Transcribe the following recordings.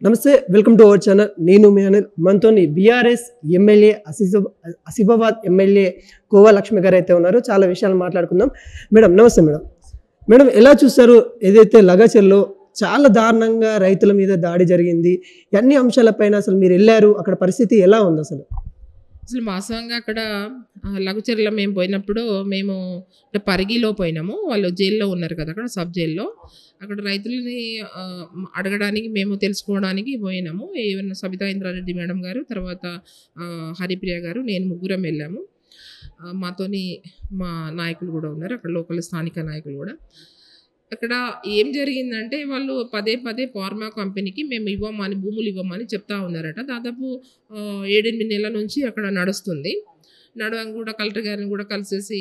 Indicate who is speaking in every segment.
Speaker 1: నమస్తే welcome to our channel. నేను మీ అనిల్. మనతోని బీఆర్ఎస్ ఎమ్మెల్యే ఆసిఫాబాద్ ఎమ్మెల్యే కోవా లక్ష్మి గారు అయితే ఉన్నారు. చాలా విషయాలు మాట్లాడుకుందాం. మేడం నమస్తే. మేడం ఎలా చూస్తారు? ఏదైతే లగచర్లో చాలా దారుణంగా రైతుల మీద దాడి జరిగింది, అన్ని అంశాలపైన అసలు మీరు వెళ్ళారు, అక్కడ పరిస్థితి ఎలా ఉంది? అసలు
Speaker 2: వాస్తవంగా అక్కడ లగచర్ల మేము పోయినప్పుడు మేము పరిగిలో పోయినాము. వాళ్ళు జైల్లో ఉన్నారు కదా, అక్కడ సబ్ జైల్లో. అక్కడ రైతులని అడగడానికి మేము తెలుసుకోవడానికి పోయినాము. ఈవెన్ సబితా ఇంద్రారెడ్డి మేడం గారు, తర్వాత హరిప్రియ గారు, నేను ముగ్గురం వెళ్ళాము. మాతోని మా నాయకులు కూడా ఉన్నారు, అక్కడ లోకల్ స్థానిక నాయకులు కూడా. అక్కడ ఏం జరిగిందంటే వాళ్ళు పదే ఫార్మా కంపెనీకి మేము ఇవ్వమని, భూములు ఇవ్వమని చెప్తా ఉన్నారట. దాదాపు 7-8 నెలల నుంచి అక్కడ నడుస్తుంది. నడవని కూడా కలెక్టర్ గారిని కూడా కలిసేసి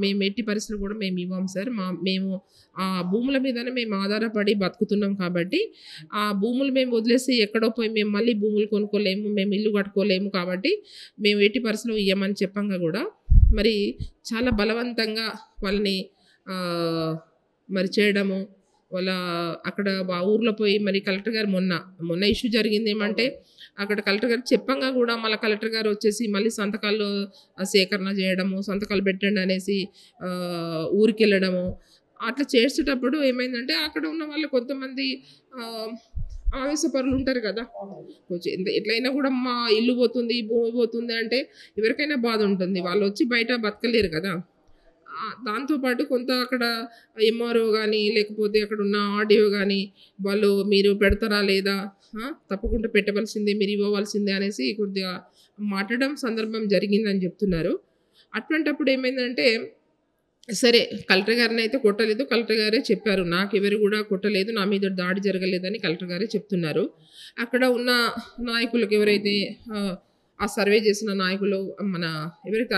Speaker 2: మేము ఎట్టి పరిస్థితులు కూడా మేము ఇవ్వం సార్, మేము ఆ భూముల మీదనే మేము ఆధారపడి బతుకుతున్నాం కాబట్టి ఆ భూములు మేము వదిలేసి ఎక్కడో పోయి మేము మళ్ళీ భూములు కొనుక్కోలేము, మేము ఇల్లు కట్టుకోలేము, కాబట్టి మేము ఎట్టి పరిస్థితులు ఇవ్వమని చెప్పంగా కూడా మరి చాలా బలవంతంగా వాళ్ళని మరి చేయడము. వాళ్ళ అక్కడ ఆ ఊర్లో పోయి మరి కలెక్టర్ గారు మొన్న ఇష్యూ జరిగింది ఏమంటే, అక్కడ కలెక్టర్ గారు చెప్పంగా కూడా మళ్ళీ కలెక్టర్ గారు వచ్చేసి మళ్ళీ సంతకాలు సేకరణ చేయడము, సంతకాలు పెట్టండి అనేసి ఊరికి వెళ్ళడము. అట్లా చేసేటప్పుడు ఏమైందంటే అక్కడ ఉన్న వాళ్ళు కొంతమంది ఆవేశపరులు ఉంటారు కదా, కొంచెం ఎట్లయినా కూడా మా ఇల్లు పోతుంది, భూమి పోతుంది అంటే ఎవరికైనా బాధ ఉంటుంది. వాళ్ళు వచ్చి బయట బతకలేరు కదా. దాంతోపాటు కొంత అక్కడ ఎంఆర్ఓ కానీ లేకపోతే అక్కడ ఉన్న ఆర్డీఓ కానీ వాళ్ళు మీరు పెడతారా లేదా, తప్పకుండా పెట్టవలసిందే, మీరు ఇవ్వవలసిందే అనేసి కొద్దిగా మాట్లాడడం సందర్భం జరిగిందని చెప్తున్నారు. అటువంటప్పుడు ఏమైందంటే సరే కలెక్టర్ గారిని అయితే కొట్టలేదు, కలెక్టర్ గారే చెప్పారు నాకు ఎవరు కూడా కొట్టలేదు, నా మీద దాడి జరగలేదని కలెక్టర్ గారే చెప్తున్నారు. అక్కడ ఉన్న నాయకులకు ఎవరైతే ఆ సర్వే చేసిన నాయకులు, మన ఎవరైతే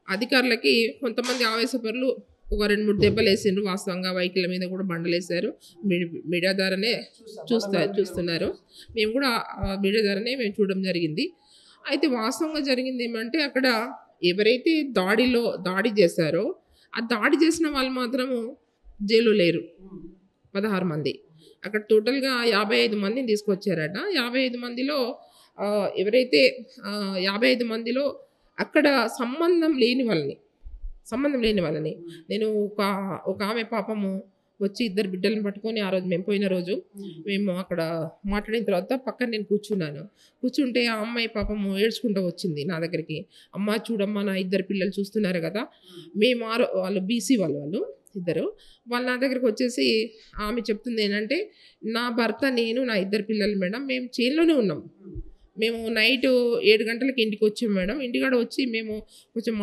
Speaker 2: అధికారులకి కొంతమంది ఆవేశపరులు ఒక 2-3 దెబ్బలు వేసిండ్రు. వాస్తవంగా వెహికల్ మీద కూడా బండలేసారు. మీడియా ద్వారానే చూస్తున్నారు. మేము కూడా మీడియా ద్వారానే మేము చూడడం జరిగింది. అయితే వాస్తవంగా జరిగింది ఏమంటే అక్కడ ఎవరైతే దాడి చేశారో ఆ దాడి చేసిన వాళ్ళు మాత్రము జైలు లేరు. 16 మంది. అక్కడ టోటల్గా 55 మందిని తీసుకొచ్చారట. 55 మందిలో ఎవరైతే 55 మందిలో అక్కడ సంబంధం లేని వాళ్ళని నేను ఒక ఆమె పాపము వచ్చి 2 బిడ్డలను పట్టుకొని ఆ రోజు మేము పోయిన రోజు మేము అక్కడ మాట్లాడిన తర్వాత పక్కన నేను కూర్చుంటే ఆ అమ్మాయి పాపము ఏడ్చుకుంటూ వచ్చింది నా దగ్గరికి. అమ్మ చూడమ్మా, నా 2 పిల్లలు చూస్తున్నారు కదా, మేము వాళ్ళు బీసీ వాళ్ళు ఇద్దరు, వాళ్ళు నా దగ్గరికి వచ్చేసి ఆమె చెప్తుంది ఏంటంటే, నా భర్త, నేను, నా 2 పిల్లలు మేడం మేము జైల్లోనే ఉన్నాం. మేము నైట్ 7 గంటలకి ఇంటికి వచ్చాం మేడం. ఇంటికాడ వచ్చి మేము కొంచెం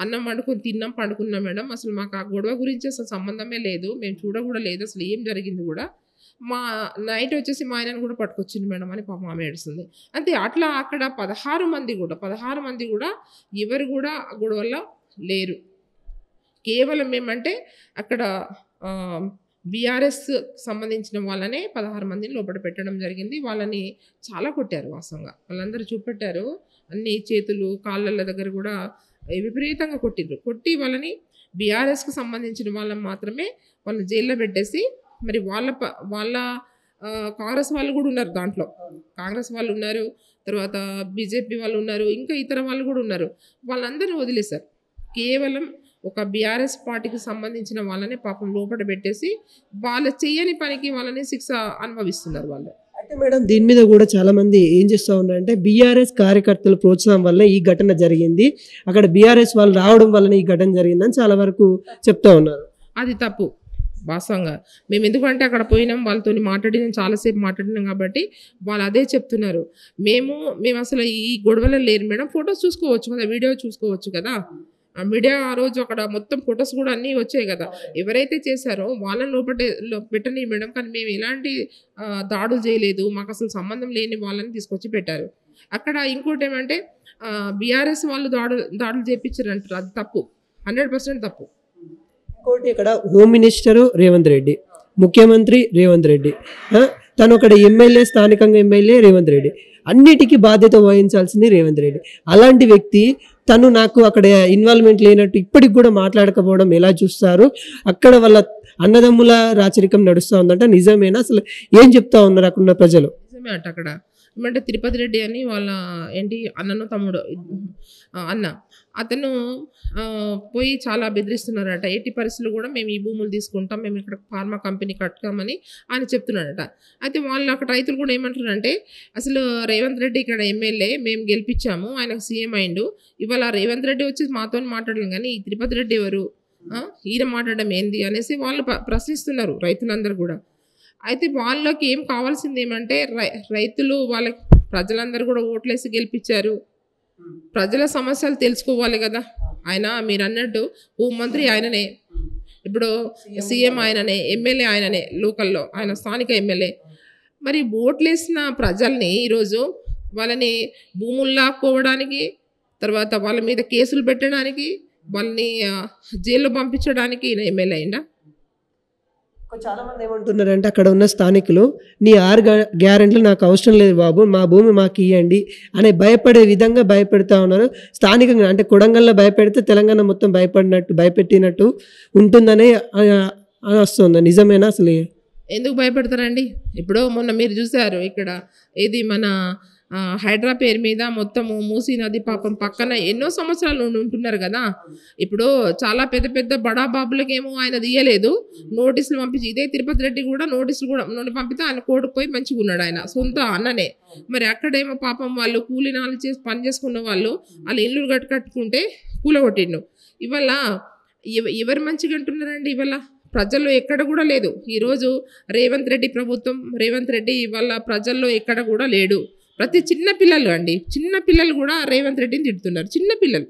Speaker 2: అన్నం వండుకొని తిన్నాం, పండుకున్నాం మేడం. అసలు మాకు ఆ గొడవ గురించి అసలు సంబంధమే లేదు, మేము చూడకూడా లేదు, అసలు ఏం జరిగింది కూడా. మా నైట్ వచ్చేసి మా ఆయనను కూడా పట్టుకొచ్చింది మేడం అని పాపం ఆమె ఏడుస్తుంది. అంతే. అట్లా అక్కడ 16 మంది కూడా ఎవరు కూడా గొడవల్లో లేరు. కేవలం ఏమంటే అక్కడ బీఆర్ఎస్ సంబంధించిన వాళ్ళనే 16 మందిని లోపల పెట్టడం జరిగింది. వాళ్ళని చాలా కొట్టారు. వాస్తవంగా వాళ్ళందరూ చూపెట్టారు, అన్ని చేతులు కాళ్ళ దగ్గర కూడా విపరీతంగా కొట్టి వాళ్ళని బీఆర్ఎస్కి సంబంధించిన వాళ్ళని మాత్రమే వాళ్ళని జైల్లో పెట్టేసి, మరి వాళ్ళ కాంగ్రెస్ వాళ్ళు కూడా ఉన్నారు, దాంట్లో కాంగ్రెస్ వాళ్ళు ఉన్నారు, తర్వాత బీజేపీ వాళ్ళు ఉన్నారు, ఇంకా ఇతర వాళ్ళు కూడా ఉన్నారు. వాళ్ళందరినీ వదిలేశారు. కేవలం ఒక బీఆర్ఎస్ పార్టీకి సంబంధించిన వాళ్ళని పాపం లోపల పెట్టేసి వాళ్ళు చేయని పనికి వాళ్ళని శిక్ష అనుభవిస్తున్నారు వాళ్ళు.
Speaker 1: అయితే మేడం దీని మీద కూడా చాలా మంది ఏం చేస్తూ ఉన్నారంటే, బీఆర్ఎస్ కార్యకర్తల ప్రోత్సాహం వల్ల ఈ ఘటన జరిగింది, అక్కడ బీఆర్ఎస్ వాళ్ళు రావడం వల్ల ఈ ఘటన జరిగిందని చాలా వరకు చెప్తా ఉన్నారు.
Speaker 2: అది తప్పు. వాస్తవంగా మేము ఎందుకంటే అక్కడ పోయినాం, వాళ్ళతో చాలాసేపు మాట్లాడినాం కాబట్టి వాళ్ళు అదే చెప్తున్నారు. మేము అసలు ఈ గొడవలో లేరు మేడం, ఫొటోస్ చూసుకోవచ్చు కదా, వీడియో చూసుకోవచ్చు కదా. ఆ మీడియా ఆ రోజు అక్కడ మొత్తం ఫొటోస్ కూడా అన్నీ వచ్చాయి కదా. ఎవరైతే చేశారో వాళ్ళని లోపల పెట్టని మేడం, కానీ మేము ఎలాంటి దాడులు చేయలేదు, మాకు అసలు సంబంధం లేని వాళ్ళని తీసుకొచ్చి పెట్టారు. అక్కడ ఇంకోటి ఏమంటే బీఆర్ఎస్ వాళ్ళు దాడులు చేయించారు అంటారు, అది తప్పు, 100% తప్పు.
Speaker 1: ఇంకోటి ఇక్కడ హోమ్ మినిస్టరు రేవంత్ రెడ్డి, ముఖ్యమంత్రి రేవంత్ రెడ్డి, తను అక్కడ ఎమ్మెల్యే, స్థానికంగా ఎమ్మెల్యే రేవంత్ రెడ్డి, అన్నిటికీ బాధ్యత వహించాల్సింది రేవంత్ రెడ్డి. అలాంటి వ్యక్తి తను నాకు అక్కడ ఇన్వాల్వ్మెంట్ లేనట్టు ఇప్పటికి కూడా మాట్లాడకపోవడం ఎలా చూస్తారు? అక్కడ వాళ్ళ అన్నదమ్ముల రాచరికం నడుస్తూ ఉందంట, నిజమేనా? అసలు ఏం చెప్తా ఉన్నారు అక్కడున్న ప్రజలు?
Speaker 2: నిజమే అట అక్కడ. ఏమంటే తిరుపతి రెడ్డి అని వాళ్ళ ఏంటి అన్నను తమ్ముడు అన్న అతను పోయి చాలా బెదిరిస్తున్నారట. ఎట్టి పరిస్థితులు కూడా మేము ఈ భూములు తీసుకుంటాం, మేము ఇక్కడ ఫార్మా కంపెనీ కట్టుతామని ఆయన చెప్తున్నాడట. అయితే వాళ్ళు అక్కడ రైతులు కూడా ఏమంటున్నారంటే, అసలు రేవంత్ రెడ్డి ఇక్కడ ఎమ్మెల్యే, మేము గెలిపించాము, ఆయనకు సీఎం అయిండు, ఇవాళ రేవంత్ రెడ్డి వచ్చి మాతో మాట్లాడలేం కానీ ఈ తిరుపతి రెడ్డి ఎవరు, ఈయన మాట్లాడడం ఏంది అనేసి వాళ్ళు ప్రశ్నిస్తున్నారు రైతులందరూ కూడా. అయితే వాళ్ళకి ఏం కావాల్సింది ఏమంటే రైతులు వాళ్ళకి ప్రజలందరూ కూడా ఓట్లేసి గెలిపించారు, ప్రజల సమస్యలు తెలుసుకోవాలి కదా. ఆయన మీరు అన్నట్టు హోంమంత్రి ఆయననే, ఇప్పుడు సీఎం ఆయననే, ఎమ్మెల్యే ఆయననే, లోకల్లో ఆయన స్థానిక ఎమ్మెల్యే. మరి ఓట్లేసిన ప్రజల్ని ఈరోజు వాళ్ళని భూములు లాక్కోవడానికి, తర్వాత వాళ్ళ మీద కేసులు పెట్టడానికి, వాళ్ళని జైల్లో పంపించడానికి ఈయన ఎమ్మెల్యే అయిందా?
Speaker 1: చాలా మంది ఏమంటున్నారంటే అక్కడ ఉన్న స్థానికులు, నీ 6 గ్యారెంట్లు నాకు అవసరం లేదు బాబు, మా భూమి మాకు ఇవ్వండి అనే భయపడే విధంగా భయపెడతా ఉన్నారు. స్థానికంగా అంటే కొడంగల్లో భయపెడితే తెలంగాణ మొత్తం భయపెట్టినట్టు ఉంటుందని వస్తుంది. నిజమేనా? అసలు
Speaker 2: ఎందుకు భయపెడతారండి? ఇప్పుడు మొన్న మీరు చూసారు ఇక్కడ ఇది మన హైడ్రా పేరు మీద మొత్తము మూసీ నది పాపం పక్కన ఎన్నో సంవత్సరాలు ఉంటున్నారు కదా. ఇప్పుడు చాలా పెద్ద పెద్ద బడా బాబులకేమో ఆయన తీయలేదు, నోటీసులు పంపించి, ఇదే తిరుపతి రెడ్డి కూడా నోటీసులు కూడా పంపితే ఆయన కోర్టుకు పోయి మంచిగా ఉన్నాడు, ఆయన సొంత అన్ననే. మరి అక్కడేమో పాపం వాళ్ళు కూలీనాలు చేసి పని చేసుకున్న వాళ్ళు ఇల్లు కట్టుకుంటే కూలగొట్టిండు. ఇవాళ ఎవరు మంచిగా అంటున్నారండి? ఇవాళ ప్రజల్లో ఎక్కడ కూడా లేదు. ఈరోజు రేవంత్ రెడ్డి ప్రభుత్వం, రేవంత్ రెడ్డి ఇవాళ ప్రజల్లో ఎక్కడ కూడా లేడు. ప్రతి చిన్న పిల్లలు అండి, చిన్న పిల్లలు కూడా రేవంత్ రెడ్డిని తిడుతున్నారు, చిన్న పిల్లలు.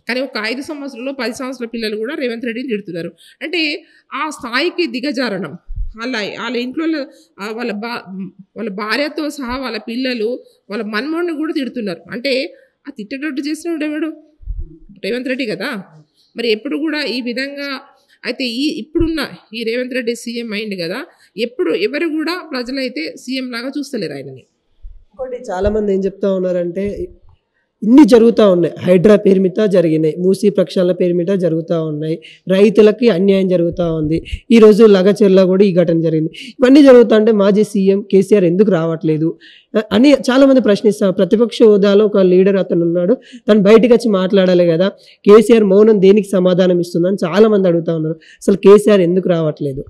Speaker 2: కానీ ఒక 5 సంవత్సరాలు 10 సంవత్సరాల పిల్లలు కూడా రేవంత్ రెడ్డిని తిడుతున్నారు. అంటే ఆ స్థాయికి దిగజారడం. వాళ్ళ ఇంట్లో వాళ్ళ భార్యతో సహా వాళ్ళ పిల్లలు, వాళ్ళ మన్మోడిని కూడా తిడుతున్నారు. అంటే ఆ తిట్టేటట్టు చేసినవాడు ఎవడు? రేవంత్ రెడ్డి కదా. మరి ఎప్పుడు కూడా ఈ విధంగా అయితే ఇప్పుడున్న ఈ రేవంత్ రెడ్డి సీఎం అయింది కదా, ఎవరు కూడా ప్రజలైతే సీఎం లాగా చూస్తలేరు ఆయనని.
Speaker 1: ఇంకోటి చాలామంది ఏం చెప్తా ఉన్నారంటే, ఇన్ని జరుగుతూ ఉన్నాయి, హైడ్రా పేరు మీద జరిగినాయి, మూసీ ప్రక్షాళన పేరు మీద జరుగుతూ ఉన్నాయి, రైతులకి అన్యాయం జరుగుతూ ఉంది, ఈరోజు లగచెర్ల కూడా ఈ ఘటన జరిగింది. ఇవన్నీ జరుగుతూ ఉంటే మాజీ సీఎం కేసీఆర్ ఎందుకు రావట్లేదు అని చాలామంది ప్రశ్నిస్తారు. ప్రతిపక్ష హోదాలో ఒక లీడర్ అతను ఉన్నాడు, తను బయటకు వచ్చి మాట్లాడాలి కదా, కేసీఆర్ మౌనం దేనికి సమాధానం ఇస్తుందని చాలామంది అడుగుతూ ఉన్నారు. అసలు కేసీఆర్ ఎందుకు రావట్లేదు?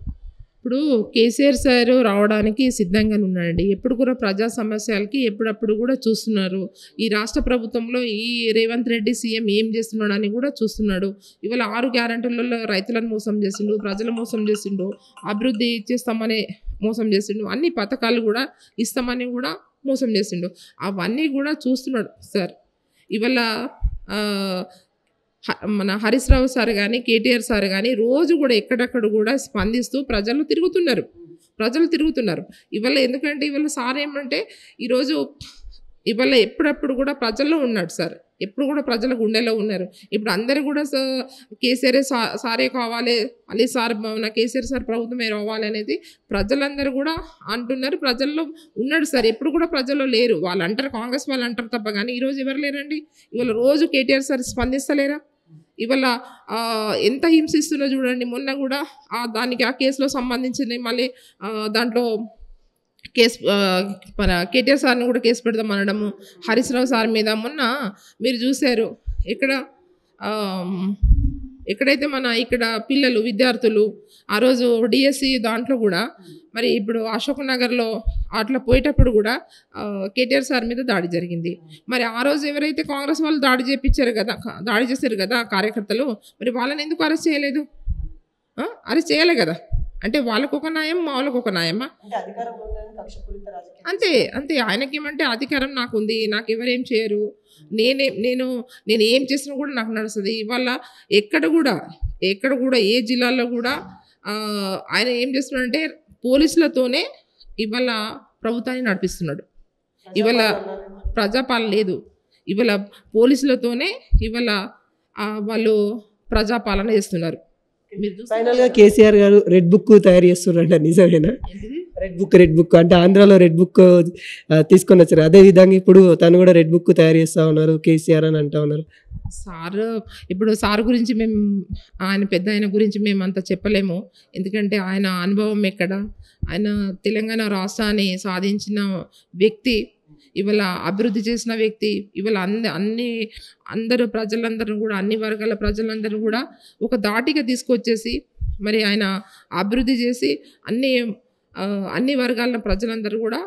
Speaker 2: ఇప్పుడు కేసీఆర్ సార్ రావడానికి సిద్ధంగా ఉన్నాడండి. ఎప్పుడు కూడా ప్రజా సమస్యలకి ఎప్పుడప్పుడు కూడా చూస్తున్నారు. ఈ రాష్ట్ర ప్రభుత్వంలో ఈ రేవంత్ రెడ్డి సీఎం ఏం చేస్తున్నాడు అని కూడా చూస్తున్నాడు. ఇవాళ 6 గ్యారెంటీలలో రైతులను మోసం చేసిండు, ప్రజలు మోసం చేసిండు, అభివృద్ధి ఇచ్చేస్తామని మోసం చేసిండు, అన్ని పథకాలు కూడా ఇస్తామని కూడా మోసం చేసిండు. అవన్నీ కూడా చూస్తున్నాడు సార్. ఇవాళ మన హరీష్ రావు సార్ కానీ, కేటీఆర్ సార్ కానీ రోజు కూడా ఎక్కడెక్కడ కూడా స్పందిస్తూ ప్రజలు తిరుగుతున్నారు. ఇవాళ ఎందుకంటే ఇవాళ సార్ ఏమంటే ఈరోజు ఇవాళ ఎప్పుడప్పుడు కూడా ప్రజల్లో ఉన్నాడు సార్, ఎప్పుడు కూడా ప్రజల గుండెలో ఉన్నారు. ఇప్పుడు అందరూ కూడా కేసీఆర్ సారే కావాలి, మళ్ళీ సార్ మన కేసీఆర్ సార్ ప్రభుత్వమే రావాలి అనేది ప్రజలందరూ కూడా అంటున్నారు. ప్రజల్లో ఉన్నాడు సార్, ఎప్పుడు కూడా ప్రజల్లో లేరు. వాళ్ళు అంటారు, కాంగ్రెస్ వాళ్ళు అంటారు తప్ప కానీ ఈరోజు ఎవరు లేరండి. ఇవాళ రోజు కేటీఆర్ సార్ స్పందిస్తలేరా? ఇవాళ ఎంత హింసిస్తున్నా చూడండి. మొన్న కూడా దానికి ఆ కేసులో సంబంధించింది మళ్ళీ దాంట్లో కేసు మన కేటీఆర్ సార్ని కూడా కేసు పెడదాం అనడము, హరీష్ రావు సార్ మీద. మొన్న మీరు చూశారు ఎక్కడైతే మన ఇక్కడ పిల్లలు విద్యార్థులు ఆ రోజు డిఎస్సి దాంట్లో కూడా మరి ఇప్పుడు అశోక్ నగర్లో అట్లా పోయేటప్పుడు కూడా కేటీఆర్ సార్ మీద దాడి జరిగింది. మరి ఆ రోజు ఎవరైతే కాంగ్రెస్ వాళ్ళు దాడి చేశారు కదా కార్యకర్తలు, మరి వాళ్ళని ఎందుకు అరెస్ట్ చేయలేదు? అరెస్ట్ చేయాలి కదా. అంటే వాళ్ళకు ఒక న్యాయం, మా వాళ్ళకు ఒక న్యాయమా? అంతే. ఆయనకేమంటే అధికారం నాకుంది, నాకు ఎవరేం చేయరు, నేను ఏం చేసినా కూడా నాకు నడుస్తుంది. ఇవాళ ఎక్కడ కూడా ఏ జిల్లాలో కూడా ఆయన ఏం చేస్తున్నాడంటే పోలీసులతోనే ఇవాళ ప్రభుత్వాన్ని నడిపిస్తున్నాడు. ఇవాళ ప్రజాపాలన లేదు, ఇవాళ పోలీసులతోనే ఇవాళ వాళ్ళు ప్రజాపాలన చేస్తున్నారు.
Speaker 1: ఫైనల్గా కేసీఆర్ గారు రెడ్ బుక్ తయారు చేస్తున్నారంట, నిజమేనా? రెడ్ బుక్ అంటే ఆంధ్రాలో రెడ్ బుక్ తీసుకొని వచ్చారు, అదే విధంగా ఇప్పుడు తను కూడా రెడ్ బుక్ తయారు చేస్తా ఉన్నారు కేసీఆర్ అని అంటా ఉన్నారు.
Speaker 2: సార్ ఇప్పుడు సార్ గురించి మేము ఆయన పెద్ద ఆయన గురించి మేము అంత చెప్పలేము. ఎందుకంటే ఆయన అనుభవం ఎక్కడ, ఆయన తెలంగాణ రాష్ట్రాన్ని సాధించిన వ్యక్తి, ఇవాళ అభివృద్ధి చేసిన వ్యక్తి, ఇవాళ అందరూ ప్రజలందరూ కూడా, అన్ని వర్గాల ప్రజలందరూ కూడా ఒక దాటిగా తీసుకొచ్చేసి మరి ఆయన అభివృద్ధి చేసి అన్ని వర్గాల ప్రజలందరూ కూడా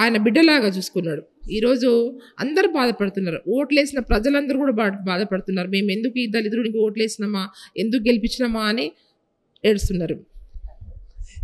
Speaker 2: ఆయన బిడ్డలాగా చూసుకున్నాడు. ఈరోజు అందరూ బాధపడుతున్నారు. ఓట్లేసిన ప్రజలందరూ కూడా బాధపడుతున్నారు. మేము ఎందుకు ఈ దళితుడికి ఓట్లేసినామా, ఎందుకు గెలిపించినామా అని ఏడుస్తున్నారు.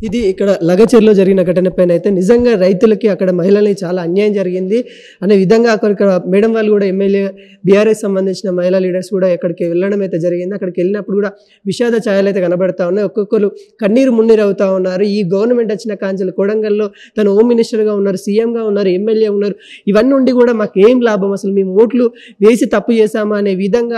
Speaker 1: ఇది ఇక్కడ లగచెర్లో జరిగిన ఘటన పైన అయితే నిజంగా రైతులకి అక్కడ మహిళలకి చాలా అన్యాయం జరిగింది అనే విధంగా అక్కడ మేడం వాళ్ళు కూడా ఎమ్మెల్యే బీఆర్ఎస్ సంబంధించిన మహిళా లీడర్స్ కూడా అక్కడికి వెళ్ళడం అయితే జరిగింది. అక్కడికి వెళ్ళినప్పుడు కూడా విషాద ఛాయలు అయితే కనబడతా ఉన్నాయి. ఒక్కొక్కరు కన్నీరు మున్నీరు అవుతా ఉన్నారు. ఈ గవర్నమెంట్ వచ్చిన కాంచెలు కొడంగల్లో తను హోమ్ మినిస్టర్గా ఉన్నారు, సీఎంగా ఉన్నారు, ఎమ్మెల్యే ఉన్నారు. ఇవన్నీ ఉండి కూడా మాకు ఏం లాభం, అసలు మేము ఓట్లు వేసి తప్పు చేశామా అనే విధంగా